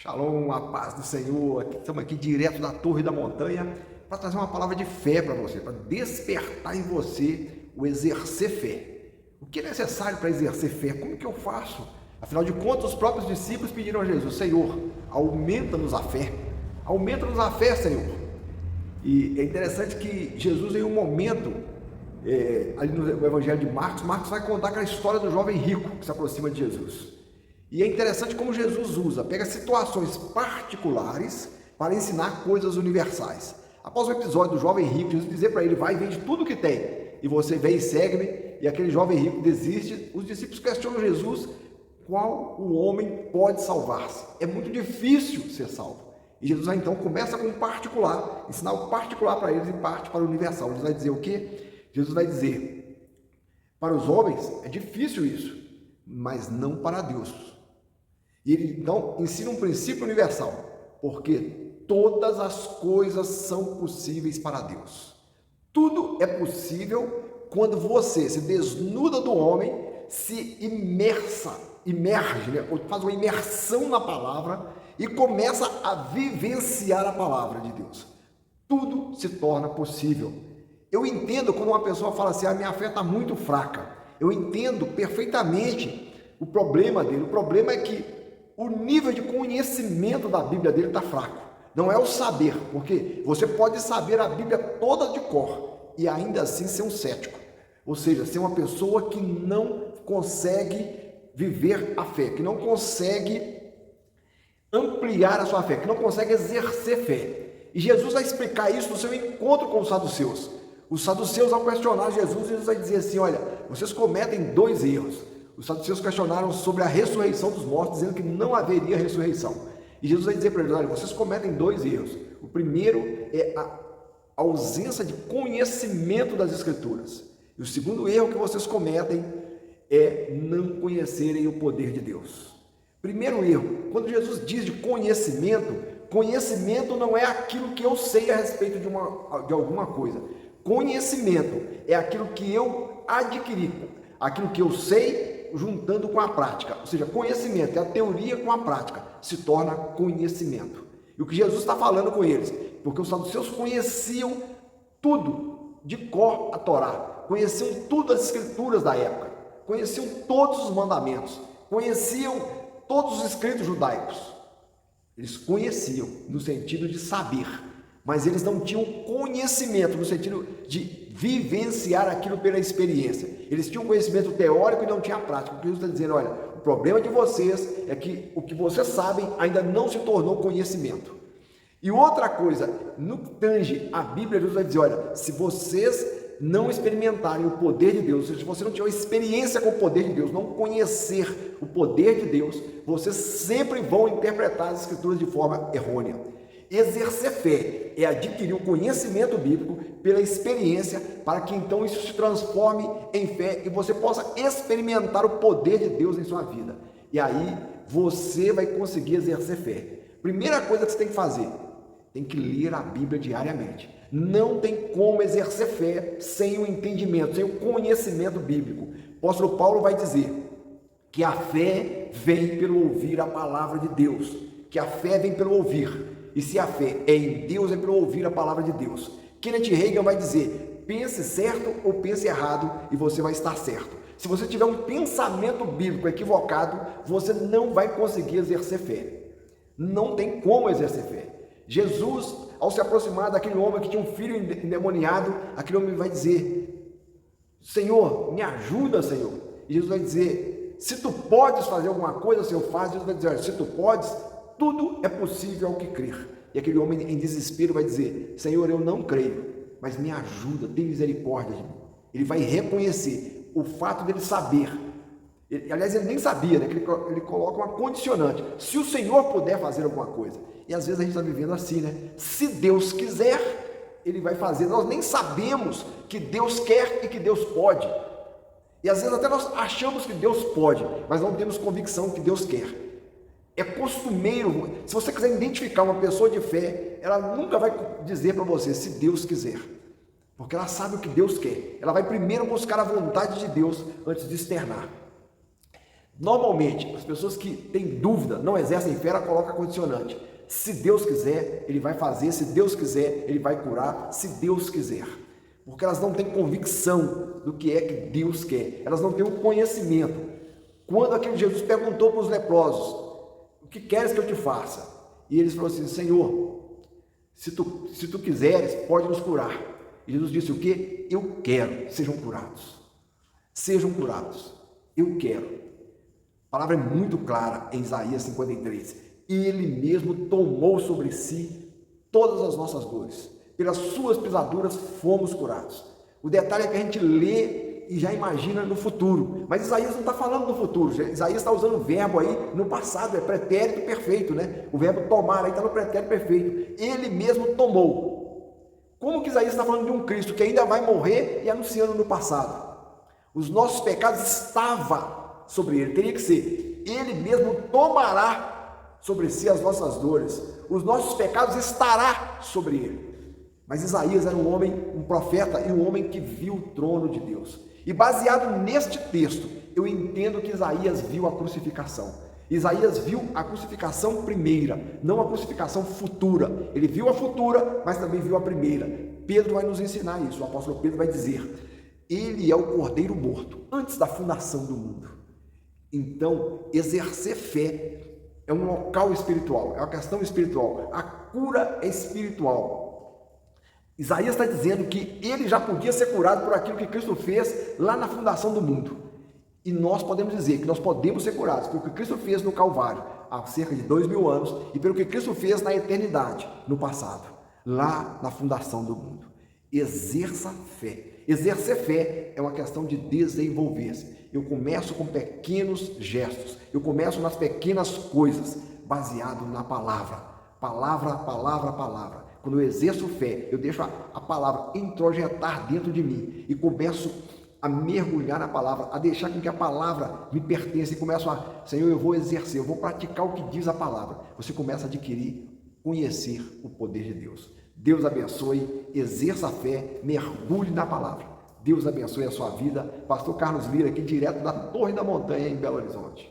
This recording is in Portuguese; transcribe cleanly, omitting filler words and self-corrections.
Shalom, a paz do Senhor. Estamos aqui direto da Torre da Montanha para trazer uma palavra de fé para você, para despertar em você o exercer fé. O que é necessário para exercer fé? Como que eu faço? Afinal de contas, os próprios discípulos pediram a Jesus: Senhor, aumenta-nos a fé. Aumenta-nos a fé, Senhor. E é interessante que Jesus, em um momento, ali no Evangelho de Marcos vai contar aquela história do jovem rico que se aproxima de Jesus. E é interessante como Jesus pega situações particulares para ensinar coisas universais. Após o episódio do jovem rico, Jesus dizer para ele: vai, vende tudo que tem, e você vem e segue-me. E aquele jovem rico desiste. Os discípulos questionam Jesus: qual o homem pode salvar-se? É muito difícil ser salvo. E Jesus então começa com o particular, ensinar o particular para eles e parte para o universal. Jesus vai dizer o quê? Jesus vai dizer: para os homens é difícil isso, mas não para Deus. E ele então ensina um princípio universal, porque todas as coisas são possíveis para Deus. Tudo é possível quando você se desnuda do homem, se imerge, né? Faz uma imersão na palavra e começa a vivenciar a palavra de Deus. Tudo se torna possível. Eu entendo quando uma pessoa fala assim: minha fé está muito fraca. Eu entendo perfeitamente o problema dele. O problema é que o nível de conhecimento da Bíblia dele está fraco. Não é o saber, porque você pode saber a Bíblia toda de cor e ainda assim ser um cético. Ou seja, ser uma pessoa que não consegue viver a fé, que não consegue ampliar a sua fé, que não consegue exercer fé. E Jesus vai explicar isso no seu encontro com os saduceus. Os saduceus, ao questionar Jesus vai dizer assim: olha, vocês cometem dois erros. Os saduceus questionaram sobre a ressurreição dos mortos, dizendo que não haveria ressurreição. E Jesus vai dizer para eles: olha, vocês cometem dois erros. O primeiro é a ausência de conhecimento das Escrituras. E o segundo erro que vocês cometem é não conhecerem o poder de Deus. Primeiro erro, quando Jesus diz de conhecimento não é aquilo que eu sei a respeito de alguma coisa. Conhecimento é aquilo que eu adquiri, aquilo que eu sei juntando com a prática. Ou seja, conhecimento é a teoria com a prática, se torna conhecimento. E o que Jesus está falando com eles, porque os saduceus conheciam tudo de cor a Torá, conheciam todas as escrituras da época, conheciam todos os mandamentos, conheciam todos os escritos judaicos. Eles conheciam no sentido de saber, mas eles não tinham conhecimento no sentido de vivenciar aquilo pela experiência. Eles tinham conhecimento teórico e não tinham prática. O que Jesus está dizendo: olha, o problema de vocês é que o que vocês sabem ainda não se tornou conhecimento. E outra coisa, no que tange a Bíblia, Jesus vai dizer: olha, se vocês não experimentarem o poder de Deus, se você não tiver experiência com o poder de Deus, não conhecer o poder de Deus, vocês sempre vão interpretar as Escrituras de forma errônea. Exercer fé é adquirir o conhecimento bíblico pela experiência, para que então isso se transforme em fé e você possa experimentar o poder de Deus em sua vida. E aí você vai conseguir exercer fé. Primeira coisa que você tem que fazer: tem que ler a Bíblia diariamente. Não tem como exercer fé sem o entendimento, sem o conhecimento bíblico. O apóstolo Paulo vai dizer que a fé vem pelo ouvir a palavra de Deus, que a fé vem pelo ouvir. E se a fé é em Deus, é pelo ouvir a palavra de Deus. Kenneth Hagin vai dizer: pense certo ou pense errado e você vai estar certo. Se você tiver um pensamento bíblico equivocado, você não vai conseguir exercer fé. Não tem como exercer fé. Jesus, ao se aproximar daquele homem que tinha um filho endemoniado, aquele homem vai dizer: Senhor, me ajuda, Senhor. E Jesus vai dizer: se tu podes fazer alguma coisa, Senhor, faz. Jesus vai dizer: olha, se tu podes, tudo é possível ao que crer. E aquele homem em desespero vai dizer: Senhor, eu não creio, mas me ajuda, tem misericórdia de mim. Ele vai reconhecer o fato dele saber. Aliás, ele nem sabia, né? Que ele coloca uma condicionante: se o Senhor puder fazer alguma coisa. E às vezes a gente está vivendo assim, né? Se Deus quiser, Ele vai fazer. Nós nem sabemos que Deus quer e que Deus pode. E às vezes até nós achamos que Deus pode, mas não temos convicção que Deus quer. É costumeiro, se você quiser identificar uma pessoa de fé, ela nunca vai dizer para você: se Deus quiser, porque ela sabe o que Deus quer. Ela vai primeiro buscar a vontade de Deus antes de externar. Normalmente, as pessoas que têm dúvida, não exercem fé, ela coloca condicionante. Se Deus quiser, Ele vai fazer. Se Deus quiser, Ele vai curar. Se Deus quiser. Porque elas não têm convicção do que é que Deus quer. Elas não têm o conhecimento. Quando aquele Jesus perguntou para os leprosos, o que queres que eu te faça? E eles falaram assim, Senhor, se tu quiseres, pode nos curar. E Jesus disse o quê? Eu quero, sejam curados. Sejam curados. Eu quero. A palavra é muito clara em Isaías 53. Ele mesmo tomou sobre si todas as nossas dores. Pelas suas pisaduras fomos curados. O detalhe é que a gente lê e já imagina no futuro. Mas Isaías não está falando do futuro. Isaías está usando o verbo aí no passado, é pretérito perfeito, né? O verbo tomar aí está no pretérito perfeito. Ele mesmo tomou. Como que Isaías está falando de um Cristo que ainda vai morrer e anunciando no passado? Os nossos pecados estavam sobre ele, teria que ser, ele mesmo tomará sobre si as nossas dores, os nossos pecados estará sobre ele. Mas Isaías era um homem, um profeta e um homem que viu o trono de Deus. E baseado neste texto, eu entendo que Isaías viu a crucificação. Isaías viu a crucificação primeira, não a crucificação futura. Ele viu a futura, mas também viu a primeira. Pedro vai nos ensinar isso, o apóstolo Pedro vai dizer, ele é o cordeiro morto, antes da fundação do mundo. Então, exercer fé é um local espiritual, é uma questão espiritual. A cura é espiritual. Isaías está dizendo que ele já podia ser curado por aquilo que Cristo fez lá na fundação do mundo. E nós podemos dizer que nós podemos ser curados pelo que Cristo fez no Calvário, há cerca de 2000 anos, e pelo que Cristo fez na eternidade, no passado, lá na fundação do mundo. Exerça fé. Exercer fé é uma questão de desenvolver-se. Eu começo com pequenos gestos, eu começo nas pequenas coisas, baseado na palavra. Palavra, palavra, palavra. Quando eu exerço fé, eu deixo a palavra introjetar dentro de mim e começo a mergulhar na palavra, a deixar com que a palavra me pertença e começo a, Senhor, eu vou exercer, eu vou praticar o que diz a palavra. Você começa a adquirir, conhecer o poder de Deus. Deus abençoe, exerça a fé, mergulhe na palavra. Deus abençoe a sua vida. Pastor Carlos Lira aqui, direto da Torre da Montanha, em Belo Horizonte.